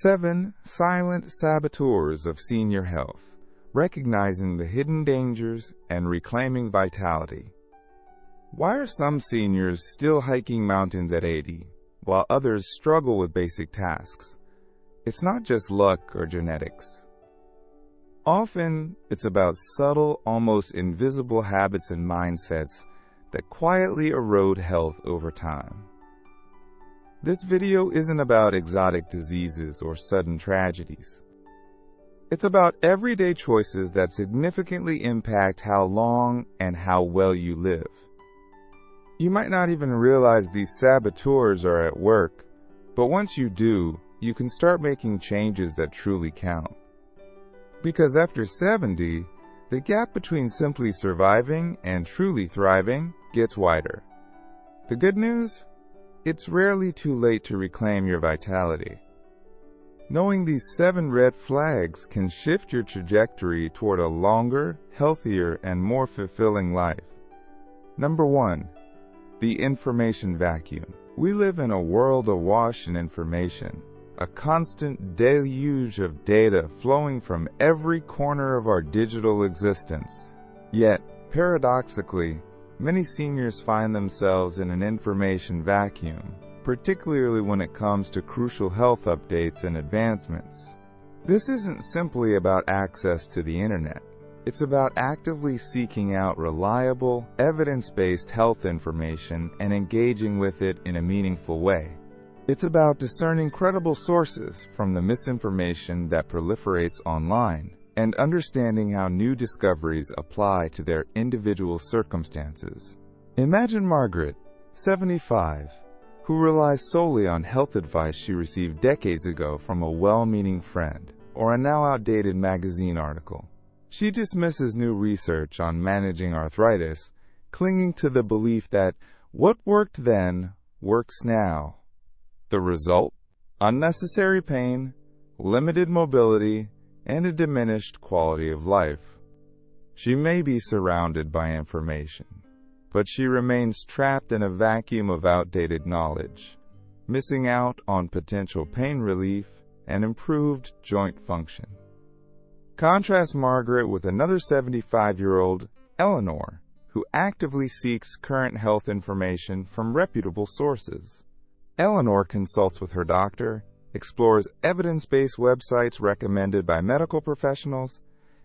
7 Silent Saboteurs of Senior Health, recognizing the hidden dangers and reclaiming vitality. Why are some seniors still hiking mountains at 80, while others struggle with basic tasks? It's not just luck or genetics. Often, it's about subtle, almost invisible habits and mindsets that quietly erode health over time. This video isn't about exotic diseases or sudden tragedies. It's about everyday choices that significantly impact how long and how well you live. You might not even realize these saboteurs are at work, but once you do, you can start making changes that truly count. Because after 70, the gap between simply surviving and truly thriving gets wider. The good news? It's rarely too late to reclaim your vitality. Knowing these 7 red flags can shift your trajectory toward a longer, healthier, and more fulfilling life. Number 1. The information vacuum. We live in a world awash in information, a constant deluge of data flowing from every corner of our digital existence. Yet, paradoxically, many seniors find themselves in an information vacuum, particularly when it comes to crucial health updates and advancements. This isn't simply about access to the internet. It's about actively seeking out reliable, evidence-based health information and engaging with it in a meaningful way. It's about discerning credible sources from the misinformation that proliferates online and understanding how new discoveries apply to their individual circumstances. Imagine Margaret, 75, who relies solely on health advice she received decades ago from a well-meaning friend or a now outdated magazine article. She dismisses new research on managing arthritis, clinging to the belief that what worked then works now. The result? Unnecessary pain, limited mobility, and a diminished quality of life. She may be surrounded by information, but she remains trapped in a vacuum of outdated knowledge, missing out on potential pain relief and improved joint function. Contrast Margaret with another 75-year-old, Eleanor, who actively seeks current health information from reputable sources. Eleanor consults with her doctor, explores evidence-based websites recommended by medical professionals,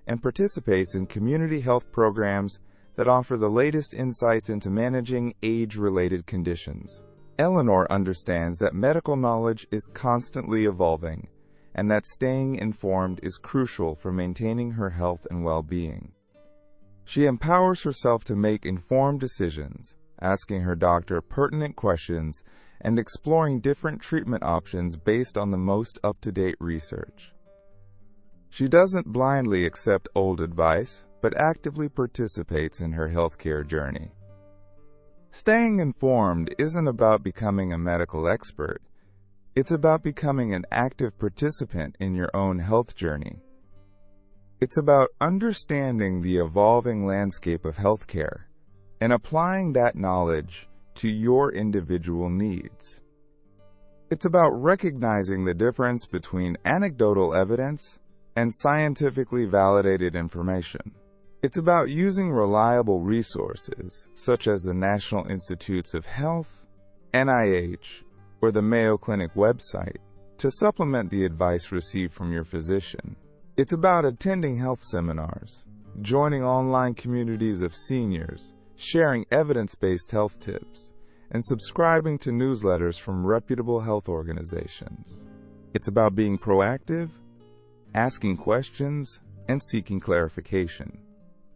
and participates in community health programs that offer the latest insights into managing age-related conditions. Eleanor understands that medical knowledge is constantly evolving, and that staying informed is crucial for maintaining her health and well-being. She empowers herself to make informed decisions, asking her doctor pertinent questions and exploring different treatment options based on the most up-to-date research. She doesn't blindly accept old advice, but actively participates in her healthcare journey. Staying informed isn't about becoming a medical expert. It's about becoming an active participant in your own health journey. It's about understanding the evolving landscape of healthcare and applying that knowledge to your individual needs. It's about recognizing the difference between anecdotal evidence and scientifically validated information. It's about using reliable resources, such as the National Institutes of Health, NIH, or the Mayo Clinic website, to supplement the advice received from your physician. It's about attending health seminars, joining online communities of seniors, sharing evidence-based health tips, and subscribing to newsletters from reputable health organizations. It's about being proactive, asking questions, and seeking clarification.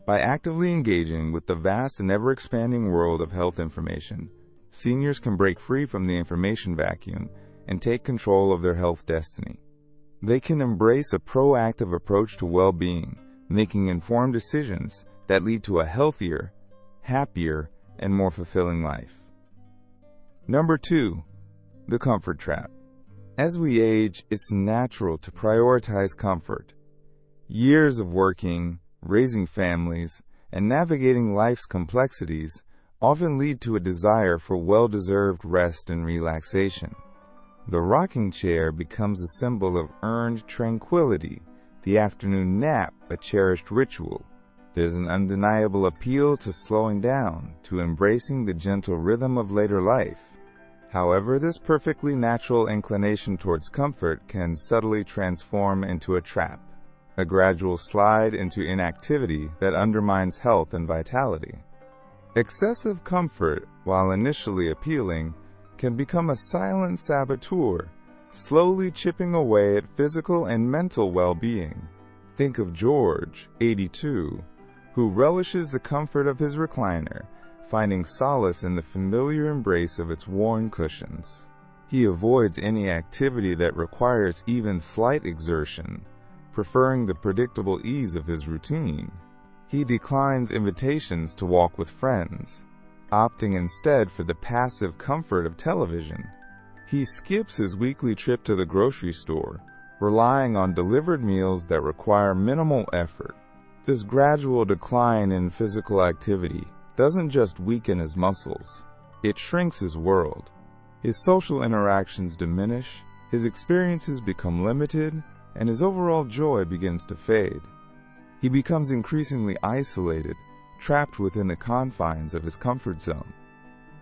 By actively engaging with the vast and ever-expanding world of health information, seniors can break free from the information vacuum and take control of their health destiny. They can embrace a proactive approach to well-being, making informed decisions that lead to a healthier, happier, and more fulfilling life. Number 2. The comfort trap. As we age, it's natural to prioritize comfort. Years of working, raising families, and navigating life's complexities often lead to a desire for well-deserved rest and relaxation. The rocking chair becomes a symbol of earned tranquility, the afternoon nap a cherished ritual. There's an undeniable appeal to slowing down, to embracing the gentle rhythm of later life. However, this perfectly natural inclination towards comfort can subtly transform into a trap, a gradual slide into inactivity that undermines health and vitality. Excessive comfort, while initially appealing, can become a silent saboteur, slowly chipping away at physical and mental well-being. Think of George, 82, who relishes the comfort of his recliner, finding solace in the familiar embrace of its worn cushions. He avoids any activity that requires even slight exertion, preferring the predictable ease of his routine. He declines invitations to walk with friends, opting instead for the passive comfort of television. He skips his weekly trip to the grocery store, relying on delivered meals that require minimal effort. This gradual decline in physical activity doesn't just weaken his muscles, it shrinks his world. His social interactions diminish, his experiences become limited, and his overall joy begins to fade. He becomes increasingly isolated, trapped within the confines of his comfort zone.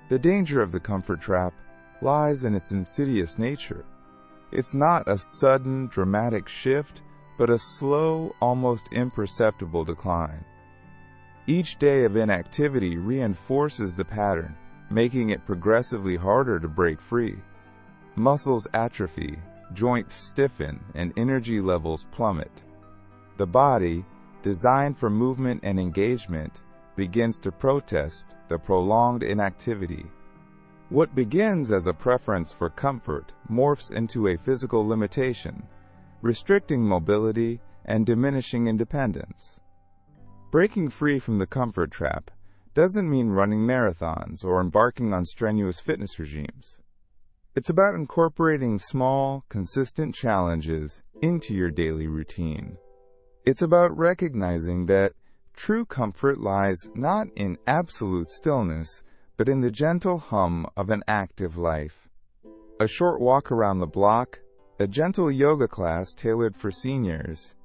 The danger of the comfort trap lies in its insidious nature. It's not a sudden, dramatic shift, but a slow, almost imperceptible decline. Each day of inactivity reinforces the pattern, making it progressively harder to break free. Muscles atrophy, joints stiffen, and energy levels plummet. The body, designed for movement and engagement, begins to protest the prolonged inactivity. What begins as a preference for comfort morphs into a physical limitation, restricting mobility and diminishing independence. Breaking free from the comfort trap doesn't mean running marathons or embarking on strenuous fitness regimes. It's about incorporating small, consistent challenges into your daily routine. It's about recognizing that true comfort lies not in absolute stillness, but in the gentle hum of an active life. A short walk around the block, a gentle yoga class tailored for seniors,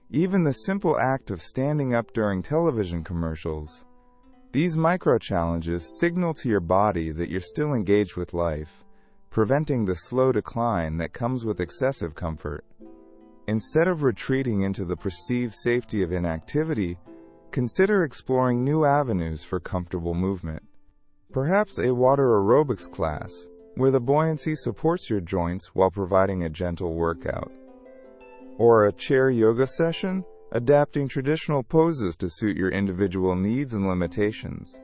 even the simple act of standing up during television commercials. These micro-challenges signal to your body that you're still engaged with life, preventing the slow decline that comes with excessive comfort. Instead of retreating into the perceived safety of inactivity, consider exploring new avenues for comfortable movement. Perhaps a water aerobics class, where the buoyancy supports your joints while providing a gentle workout. Or a chair yoga session, adapting traditional poses to suit your individual needs and limitations.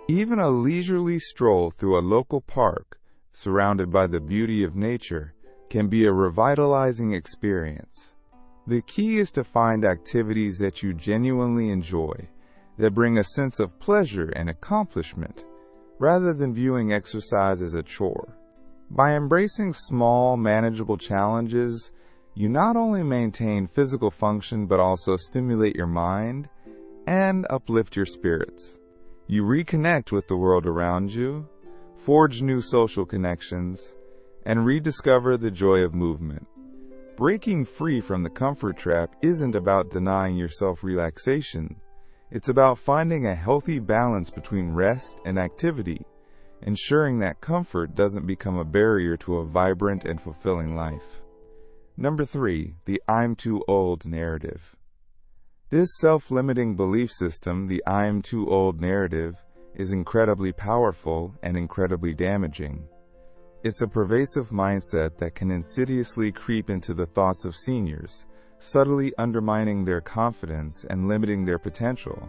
Even a leisurely stroll through a local park, surrounded by the beauty of nature, can be a revitalizing experience. The key is to find activities that you genuinely enjoy, that bring a sense of pleasure and accomplishment, rather than viewing exercise as a chore. By embracing small, manageable challenges, you not only maintain physical function but also stimulate your mind and uplift your spirits. You reconnect with the world around you, forge new social connections, and rediscover the joy of movement. Breaking free from the comfort trap isn't about denying yourself relaxation. It's about finding a healthy balance between rest and activity, ensuring that comfort doesn't become a barrier to a vibrant and fulfilling life. Number 3, the I'm too old narrative. This self-limiting belief system, the I'm too old narrative, is incredibly powerful and incredibly damaging. It's a pervasive mindset that can insidiously creep into the thoughts of seniors, subtly undermining their confidence and limiting their potential.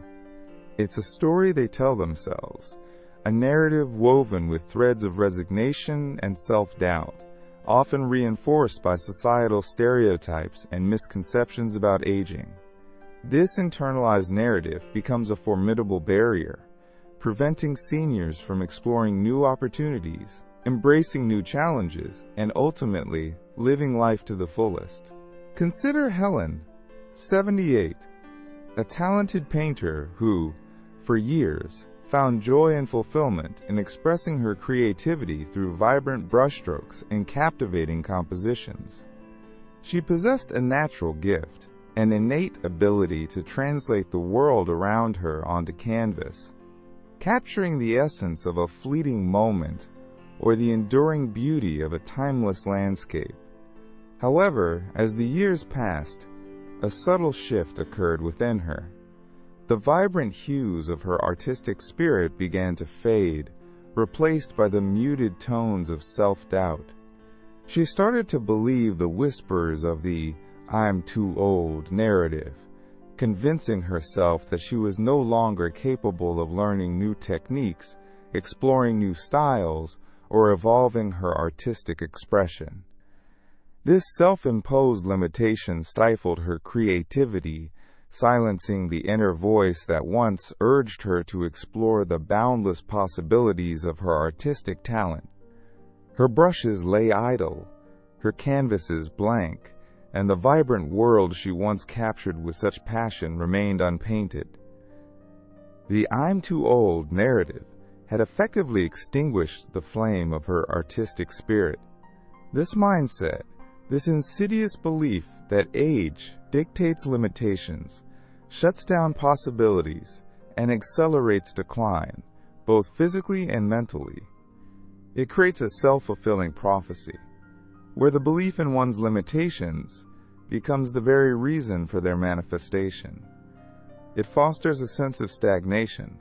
It's a story they tell themselves, a narrative woven with threads of resignation and self-doubt, often reinforced by societal stereotypes and misconceptions about aging. This internalized narrative becomes a formidable barrier, preventing seniors from exploring new opportunities, embracing new challenges, and ultimately living life to the fullest. Consider Helen, 78, a talented painter who, for years, found joy and fulfillment in expressing her creativity through vibrant brushstrokes and captivating compositions. She possessed a natural gift, an innate ability to translate the world around her onto canvas, capturing the essence of a fleeting moment or the enduring beauty of a timeless landscape. However, as the years passed, a subtle shift occurred within her. The vibrant hues of her artistic spirit began to fade, replaced by the muted tones of self-doubt. She started to believe the whispers of the "I'm too old" narrative, convincing herself that she was no longer capable of learning new techniques, exploring new styles, or evolving her artistic expression. This self-imposed limitation stifled her creativity, silencing the inner voice that once urged her to explore the boundless possibilities of her artistic talent. Her brushes lay idle, her canvases blank, and the vibrant world she once captured with such passion remained unpainted. The "I'm too old" narrative had effectively extinguished the flame of her artistic spirit. This mindset, this insidious belief that age dictates limitations, shuts down possibilities, and accelerates decline, both physically and mentally. It creates a self-fulfilling prophecy, where the belief in one's limitations becomes the very reason for their manifestation. It fosters a sense of stagnation,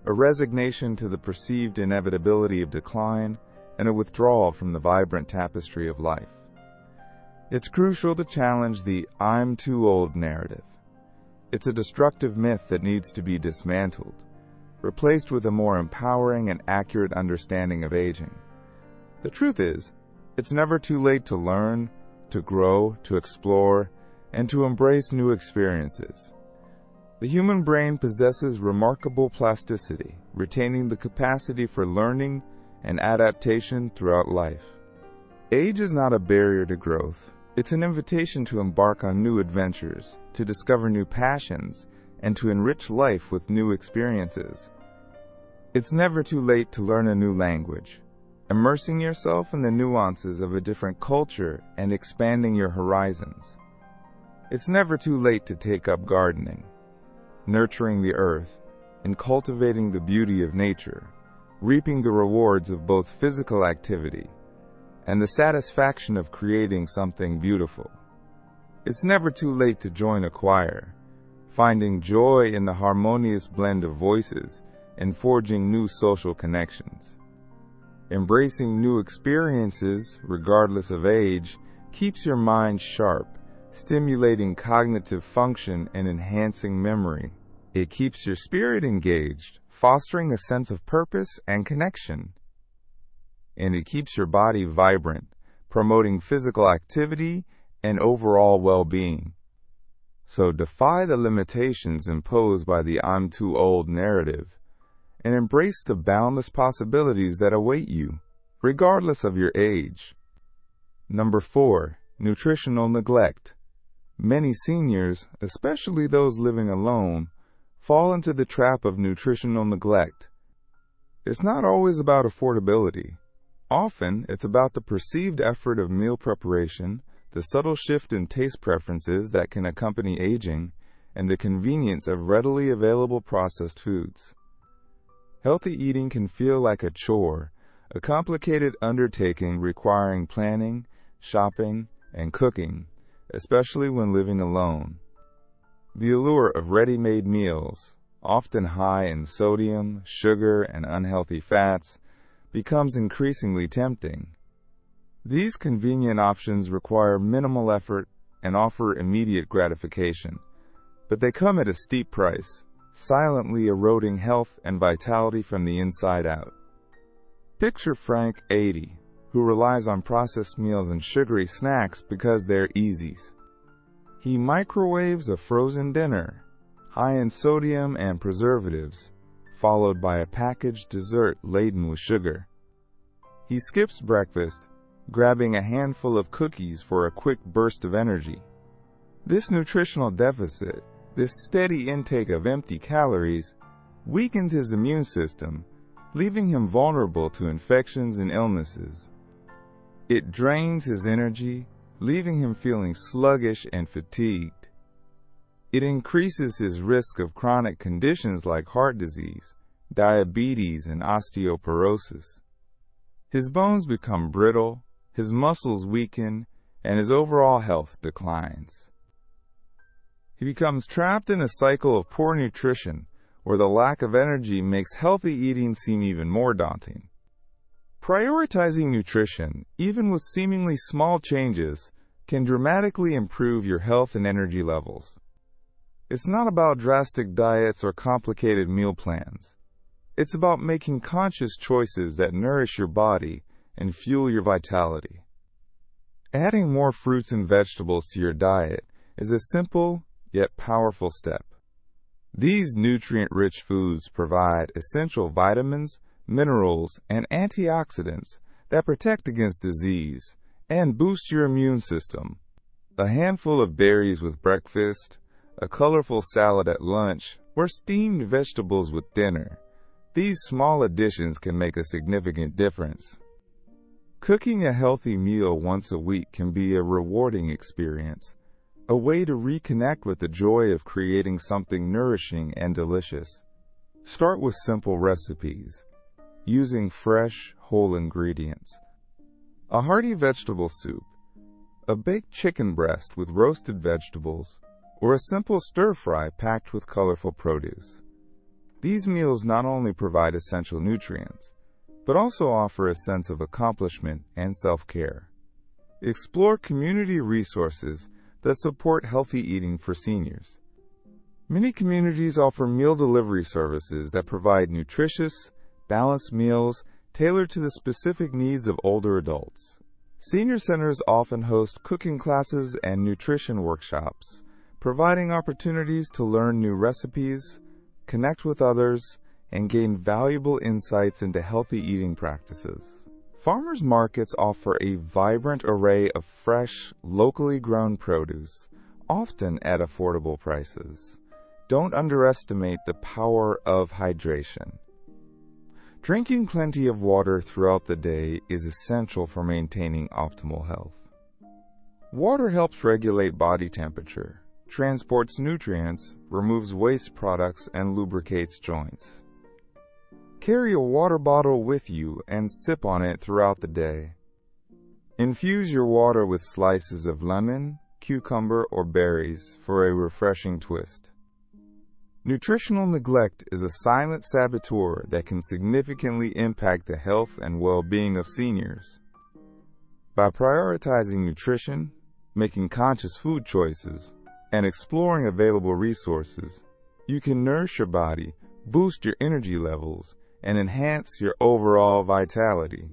a resignation to the perceived inevitability of decline, and a withdrawal from the vibrant tapestry of life. It's crucial to challenge the "I'm too old" narrative. It's a destructive myth that needs to be dismantled, replaced with a more empowering and accurate understanding of aging. The truth is, it's never too late to learn, to grow, to explore, and to embrace new experiences. The human brain possesses remarkable plasticity, retaining the capacity for learning and adaptation throughout life. Age is not a barrier to growth. It's an invitation to embark on new adventures, to discover new passions, and to enrich life with new experiences. It's never too late to learn a new language, immersing yourself in the nuances of a different culture and expanding your horizons. It's never too late to take up gardening, nurturing the earth, and cultivating the beauty of nature, reaping the rewards of both physical activity and the satisfaction of creating something beautiful. It's never too late to join a choir, finding joy in the harmonious blend of voices and forging new social connections. Embracing new experiences, regardless of age, keeps your mind sharp, stimulating cognitive function and enhancing memory. It keeps your spirit engaged, fostering a sense of purpose and connection. And it keeps your body vibrant, promoting physical activity and overall well-being. So defy the limitations imposed by the "I'm too old" narrative and embrace the boundless possibilities that await you, regardless of your age. Number 4. Nutritional neglect. Many seniors, especially those living alone, fall into the trap of nutritional neglect. It's not always about affordability. Often, it's about the perceived effort of meal preparation, the subtle shift in taste preferences that can accompany aging, and the convenience of readily available processed foods. Healthy eating can feel like a chore, a complicated undertaking requiring planning, shopping, and cooking, especially when living alone. The allure of ready-made meals, often high in sodium, sugar, and unhealthy fats, becomes increasingly tempting. These convenient options require minimal effort and offer immediate gratification, but they come at a steep price, silently eroding health and vitality from the inside out. Picture Frank, 80, who relies on processed meals and sugary snacks because they're easies. He microwaves a frozen dinner, high in sodium and preservatives, followed by a packaged dessert laden with sugar. He skips breakfast, grabbing a handful of cookies for a quick burst of energy. This nutritional deficit, this steady intake of empty calories, weakens his immune system, leaving him vulnerable to infections and illnesses. It drains his energy, leaving him feeling sluggish and fatigued. It increases his risk of chronic conditions like heart disease, diabetes, and osteoporosis. His bones become brittle, his muscles weaken, and his overall health declines. He becomes trapped in a cycle of poor nutrition, where the lack of energy makes healthy eating seem even more daunting. Prioritizing nutrition, even with seemingly small changes, can dramatically improve your health and energy levels. It's not about drastic diets or complicated meal plans. It's about making conscious choices that nourish your body and fuel your vitality. Adding more fruits and vegetables to your diet is a simple yet powerful step. These nutrient-rich foods provide essential vitamins, minerals, and antioxidants that protect against disease and boost your immune system. A handful of berries with breakfast, a colorful salad at lunch, or steamed vegetables with dinner. These small additions can make a significant difference. Cooking a healthy meal once a week can be a rewarding experience, a way to reconnect with the joy of creating something nourishing and delicious. Start with simple recipes, using fresh, whole ingredients. A hearty vegetable soup, a baked chicken breast with roasted vegetables, or a simple stir-fry packed with colorful produce. These meals not only provide essential nutrients, but also offer a sense of accomplishment and self-care. Explore community resources that support healthy eating for seniors. Many communities offer meal delivery services that provide nutritious, balanced meals tailored to the specific needs of older adults. Senior centers often host cooking classes and nutrition workshops, providing opportunities to learn new recipes, connect with others, and gain valuable insights into healthy eating practices. Farmers markets offer a vibrant array of fresh, locally grown produce, often at affordable prices. Don't underestimate the power of hydration. Drinking plenty of water throughout the day is essential for maintaining optimal health. Water helps regulate body temperature, transports nutrients, removes waste products, and lubricates joints. Carry a water bottle with you and sip on it throughout the day. Infuse your water with slices of lemon, cucumber, or berries for a refreshing twist. Nutritional neglect is a silent saboteur that can significantly impact the health and well-being of seniors. By prioritizing nutrition, making conscious food choices, and exploring available resources, you can nourish your body, boost your energy levels, and enhance your overall vitality.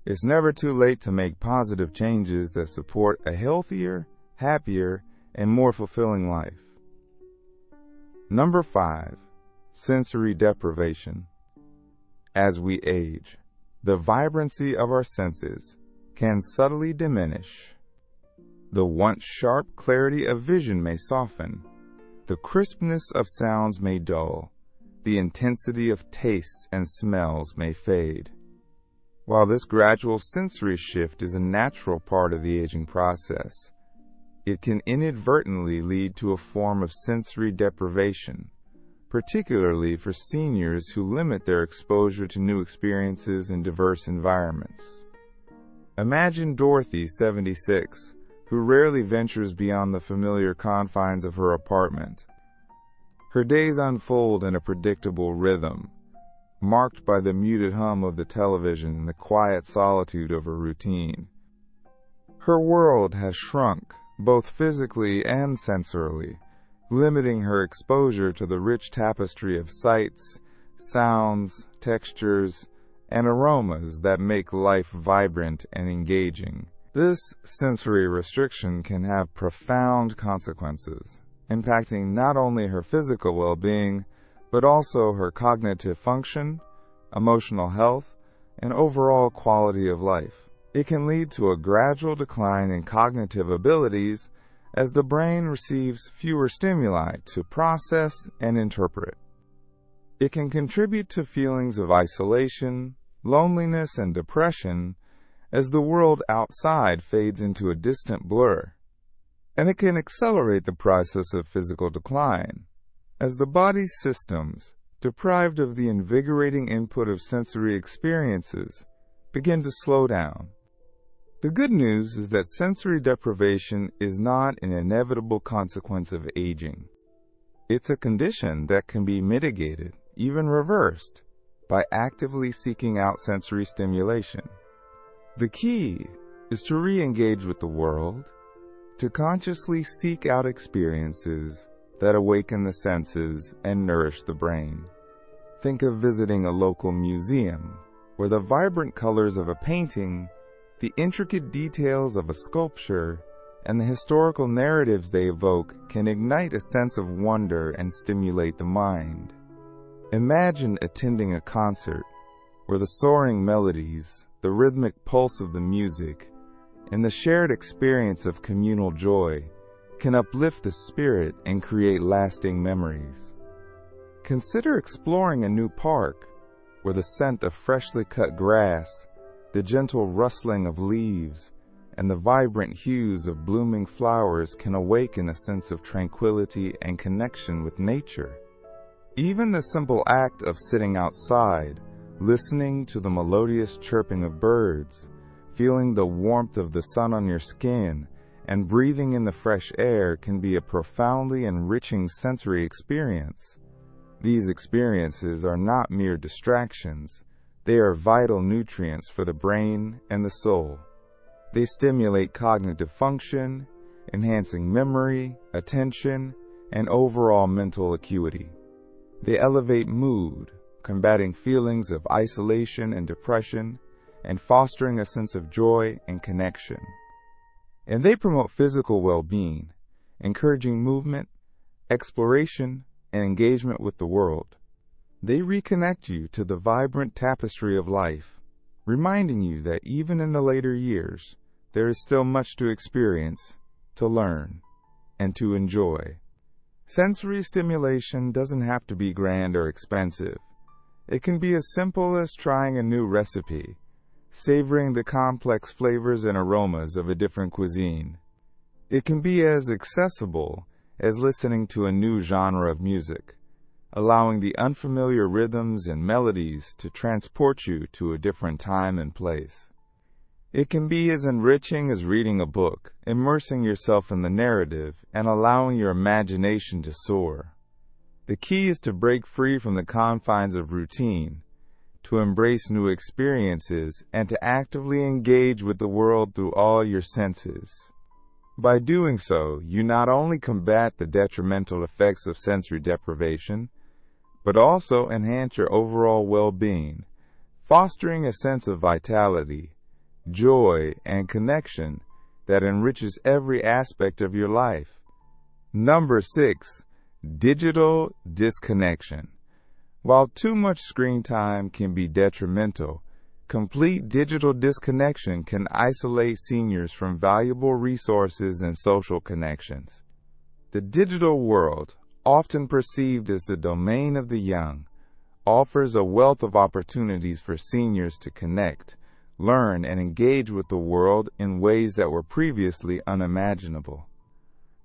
It's never too late to make positive changes that support a healthier, happier, and more fulfilling life. Number 5. Sensory deprivation. As we age, the vibrancy of our senses can subtly diminish. The once sharp clarity of vision may soften, the crispness of sounds may dull, the intensity of tastes and smells may fade. While this gradual sensory shift is a natural part of the aging process, it can inadvertently lead to a form of sensory deprivation, particularly for seniors who limit their exposure to new experiences in diverse environments. Imagine Dorothy, 76, who rarely ventures beyond the familiar confines of her apartment. Her days unfold in a predictable rhythm, marked by the muted hum of the television and the quiet solitude of her routine. Her world has shrunk, both physically and sensorily, limiting her exposure to the rich tapestry of sights, sounds, textures, and aromas that make life vibrant and engaging. This sensory restriction can have profound consequences, impacting not only her physical well-being, but also her cognitive function, emotional health, and overall quality of life. It can lead to a gradual decline in cognitive abilities as the brain receives fewer stimuli to process and interpret. It can contribute to feelings of isolation, loneliness, and depression as the world outside fades into a distant blur. And it can accelerate the process of physical decline, as the body's systems, deprived of the invigorating input of sensory experiences, begin to slow down. The good news is that sensory deprivation is not an inevitable consequence of aging. It's a condition that can be mitigated, even reversed, by actively seeking out sensory stimulation. The key is to re-engage with the world, to consciously seek out experiences that awaken the senses and nourish the brain. Think of visiting a local museum, where the vibrant colors of a painting, the intricate details of a sculpture, and the historical narratives they evoke can ignite a sense of wonder and stimulate the mind. Imagine attending a concert where the soaring melodies, the rhythmic pulse of the music, and the shared experience of communal joy can uplift the spirit and create lasting memories. Consider exploring a new park where the scent of freshly cut grass, the gentle rustling of leaves, and the vibrant hues of blooming flowers can awaken a sense of tranquility and connection with nature. Even the simple act of sitting outside, listening to the melodious chirping of birds, feeling the warmth of the sun on your skin, and breathing in the fresh air can be a profoundly enriching sensory experience. These experiences are not mere distractions. They are vital nutrients for the brain and the soul. They stimulate cognitive function, enhancing memory, attention, and overall mental acuity. They elevate mood, combating feelings of isolation and depression, and fostering a sense of joy and connection. And they promote physical well-being, encouraging movement, exploration, and engagement with the world. They reconnect you to the vibrant tapestry of life, reminding you that even in the later years, there is still much to experience, to learn, and to enjoy. Sensory stimulation doesn't have to be grand or expensive. It can be as simple as trying a new recipe, savoring the complex flavors and aromas of a different cuisine. It can be as accessible as listening to a new genre of music, allowing the unfamiliar rhythms and melodies to transport you to a different time and place. It can be as enriching as reading a book, immersing yourself in the narrative and allowing your imagination to soar. The key is to break free from the confines of routine, to embrace new experiences, and to actively engage with the world through all your senses. By doing so, you not only combat the detrimental effects of sensory deprivation, but also enhance your overall well-being, fostering a sense of vitality, joy, and connection that enriches every aspect of your life. Number 6. Digital disconnection. While too much screen time can be detrimental, complete digital disconnection can isolate seniors from valuable resources and social connections. The digital world, often perceived as the domain of the young, offers a wealth of opportunities for seniors to connect, learn, and engage with the world in ways that were previously unimaginable.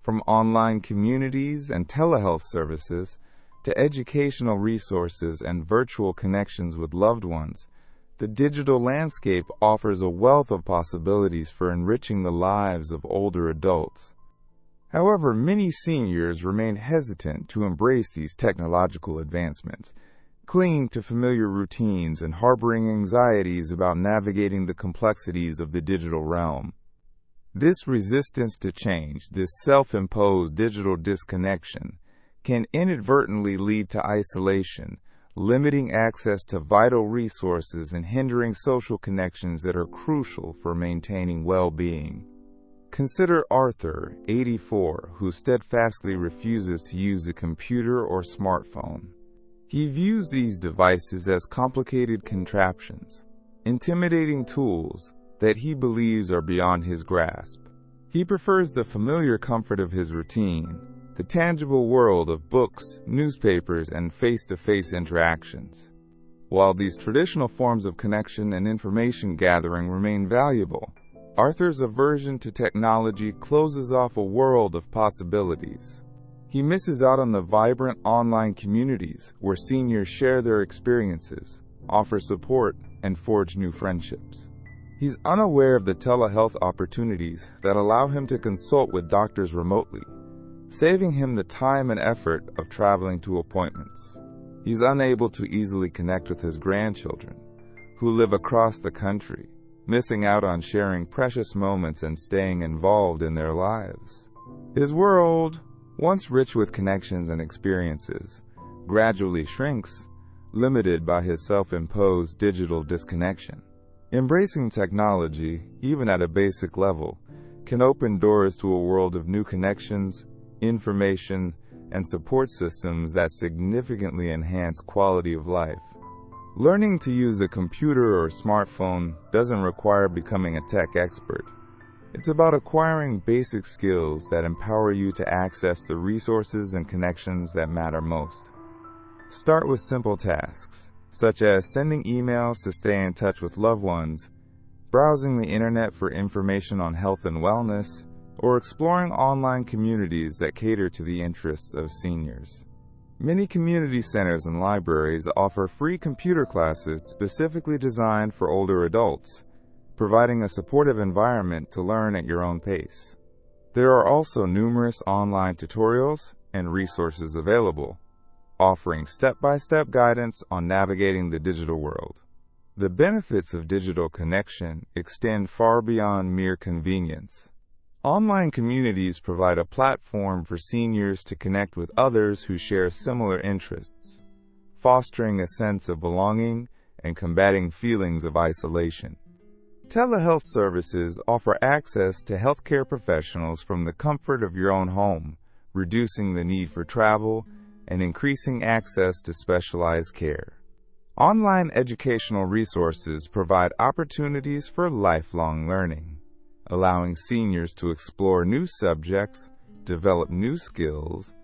From online communities and telehealth services to educational resources and virtual connections with loved ones, the digital landscape offers a wealth of possibilities for enriching the lives of older adults. However, many seniors remain hesitant to embrace these technological advancements, clinging to familiar routines and harboring anxieties about navigating the complexities of the digital realm. This resistance to change, this self-imposed digital disconnection, can inadvertently lead to isolation, limiting access to vital resources and hindering social connections that are crucial for maintaining well-being. Consider Arthur, 84, who steadfastly refuses to use a computer or smartphone. He views these devices as complicated contraptions, intimidating tools that he believes are beyond his grasp. He prefers the familiar comfort of his routine, the tangible world of books, newspapers, and face-to-face interactions. While these traditional forms of connection and information gathering remain valuable, Arthur's aversion to technology closes off a world of possibilities. He misses out on the vibrant online communities where seniors share their experiences, offer support, and forge new friendships. He's unaware of the telehealth opportunities that allow him to consult with doctors remotely, saving him the time and effort of traveling to appointments. He's unable to easily connect with his grandchildren, who live across the country, missing out on sharing precious moments and staying involved in their lives. His world, once rich with connections and experiences, gradually shrinks, limited by his self-imposed digital disconnection. Embracing technology, even at a basic level, can open doors to a world of new connections, information, and support systems that significantly enhance quality of life. Learning to use a computer or smartphone doesn't require becoming a tech expert. It's about acquiring basic skills that empower you to access the resources and connections that matter most. Start with simple tasks, such as sending emails to stay in touch with loved ones, browsing the internet for information on health and wellness, or exploring online communities that cater to the interests of seniors. Many community centers and libraries offer free computer classes specifically designed for older adults, providing a supportive environment to learn at your own pace. There are also numerous online tutorials and resources available, offering step-by-step guidance on navigating the digital world. The benefits of digital connection extend far beyond mere convenience. Online communities provide a platform for seniors to connect with others who share similar interests, fostering a sense of belonging and combating feelings of isolation. Telehealth services offer access to healthcare professionals from the comfort of your own home, reducing the need for travel and increasing access to specialized care. Online educational resources provide opportunities for lifelong learning, allowing seniors to explore new subjects, develop new skills,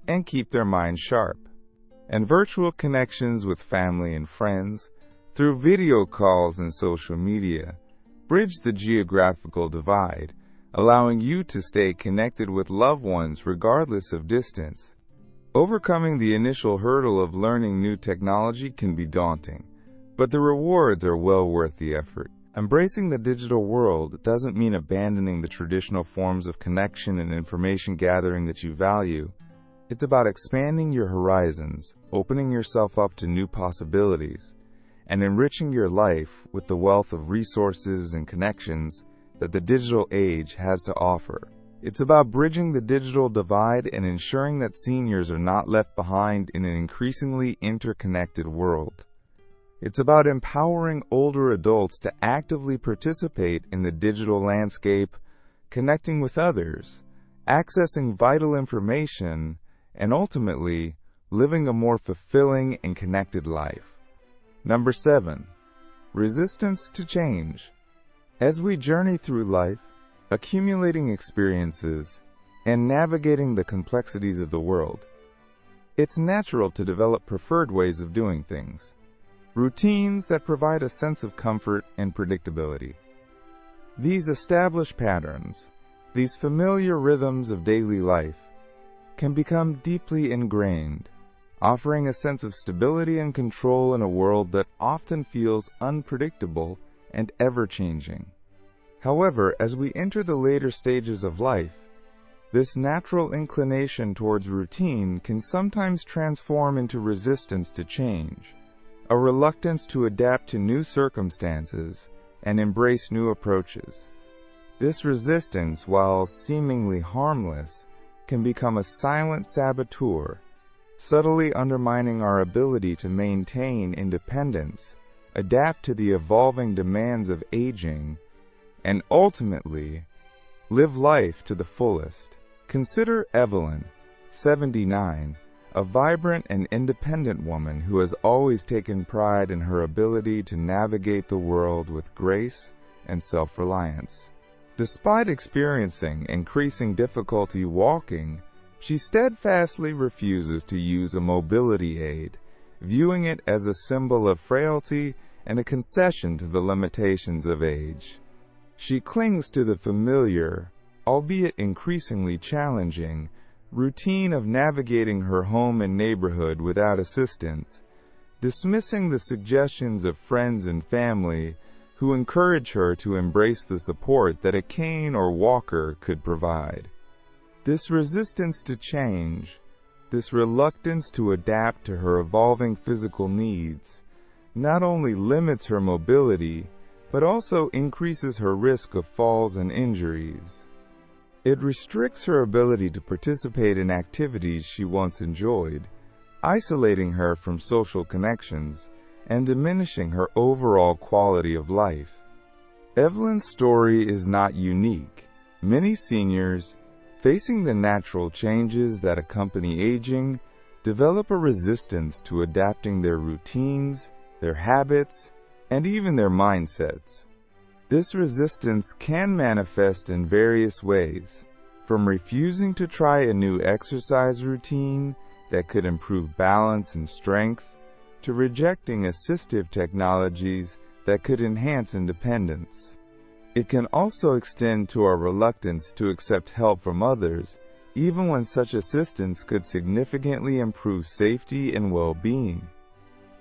and keep their minds sharp. And virtual connections with family and friends, through video calls and social media, bridge the geographical divide, allowing you to stay connected with loved ones regardless of distance. Overcoming the initial hurdle of learning new technology can be daunting, but the rewards are well worth the effort. Embracing the digital world doesn't mean abandoning the traditional forms of connection and information gathering that you value. It's about expanding your horizons, opening yourself up to new possibilities, and enriching your life with the wealth of resources and connections that the digital age has to offer. It's about bridging the digital divide and ensuring that seniors are not left behind in an increasingly interconnected world. It's about empowering older adults to actively participate in the digital landscape, connecting with others, accessing vital information, and ultimately, living a more fulfilling and connected life. Number 7. Resistance to change. As we journey through life, accumulating experiences, and navigating the complexities of the world, it's natural to develop preferred ways of doing things. Routines that provide a sense of comfort and predictability. These established patterns, these familiar rhythms of daily life, can become deeply ingrained, offering a sense of stability and control in a world that often feels unpredictable and ever-changing. However, as we enter the later stages of life, this natural inclination towards routine can sometimes transform into resistance to change, a reluctance to adapt to new circumstances and embrace new approaches. This resistance, while seemingly harmless, can become a silent saboteur, subtly undermining our ability to maintain independence, adapt to the evolving demands of aging, and ultimately, live life to the fullest. Consider Evelyn, 79, a vibrant and independent woman who has always taken pride in her ability to navigate the world with grace and self-reliance. Despite experiencing increasing difficulty walking, She steadfastly refuses to use a mobility aid, viewing it as a symbol of frailty and a concession to the limitations of age. She clings to the familiar, albeit increasingly challenging, routine of navigating her home and neighborhood without assistance, dismissing the suggestions of friends and family who encourage her to embrace the support that a cane or walker could provide. This resistance to change, this reluctance to adapt to her evolving physical needs, not only limits her mobility, but also increases her risk of falls and injuries. It restricts her ability to participate in activities she once enjoyed, isolating her from social connections and diminishing her overall quality of life. Evelyn's story is not unique. Many seniors, facing the natural changes that accompany aging, develop a resistance to adapting their routines, their habits, and even their mindsets. This resistance can manifest in various ways, from refusing to try a new exercise routine that could improve balance and strength, to rejecting assistive technologies that could enhance independence. It can also extend to our reluctance to accept help from others, even when such assistance could significantly improve safety and well-being.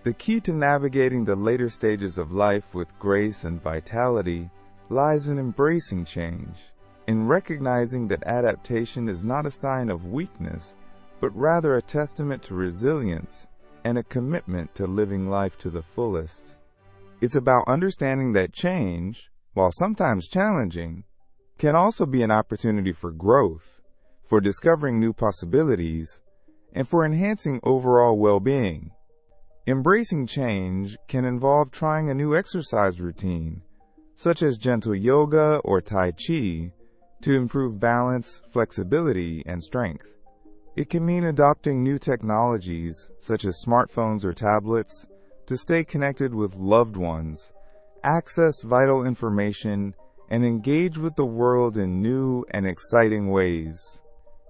The key to navigating the later stages of life with grace and vitality lies in embracing change, in recognizing that adaptation is not a sign of weakness, but rather a testament to resilience and a commitment to living life to the fullest. It's about understanding that change, while sometimes challenging, can also be an opportunity for growth, for discovering new possibilities, and for enhancing overall well-being. Embracing change can involve trying a new exercise routine, such as gentle yoga or Tai Chi, to improve balance, flexibility, and strength. It can mean adopting new technologies, such as smartphones or tablets, to stay connected with loved ones, access vital information, and engage with the world in new and exciting ways.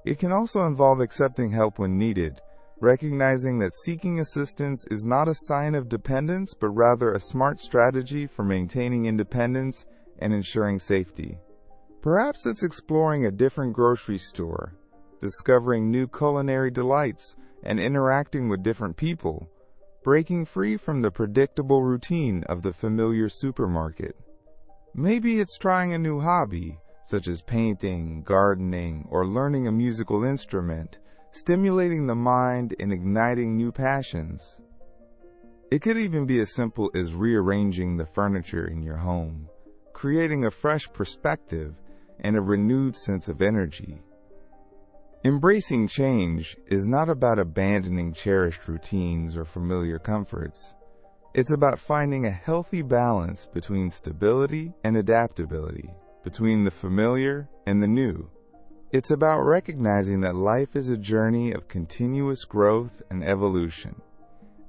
It can also involve accepting help when needed, recognizing that seeking assistance is not a sign of dependence, but rather a smart strategy for maintaining independence and ensuring safety. Perhaps it's exploring a different grocery store, discovering new culinary delights, and interacting with different people, breaking free from the predictable routine of the familiar supermarket. Maybe it's trying a new hobby, such as painting, gardening, or learning a musical instrument, stimulating the mind and igniting new passions. It could even be as simple as rearranging the furniture in your home, creating a fresh perspective and a renewed sense of energy. Embracing change is not about abandoning cherished routines or familiar comforts. It's about finding a healthy balance between stability and adaptability, between the familiar and the new. It's about recognizing that life is a journey of continuous growth and evolution,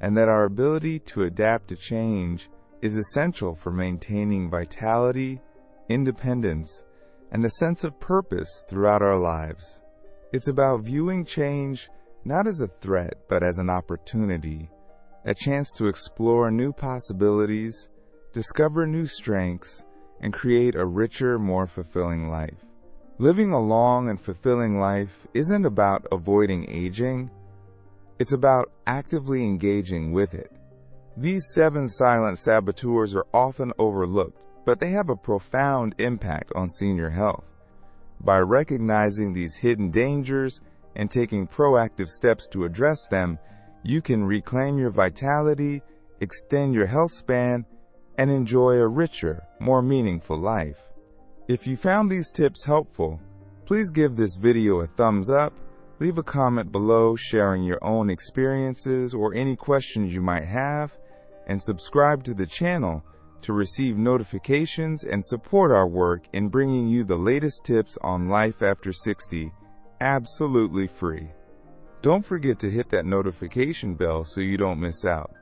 and that our ability to adapt to change is essential for maintaining vitality, independence, and a sense of purpose throughout our lives. It's about viewing change not as a threat, but as an opportunity, a chance to explore new possibilities, discover new strengths, and create a richer, more fulfilling life. Living a long and fulfilling life isn't about avoiding aging. It's about actively engaging with it. These 7 silent saboteurs are often overlooked, but they have a profound impact on senior health. By recognizing these hidden dangers and taking proactive steps to address them, you can reclaim your vitality, extend your health span, and enjoy a richer, more meaningful life. If you found these tips helpful, please give this video a thumbs up, leave a comment below sharing your own experiences or any questions you might have, and subscribe to the channel to receive notifications and support our work in bringing you the latest tips on life after 60, absolutely free. Don't forget to hit that notification bell so you don't miss out.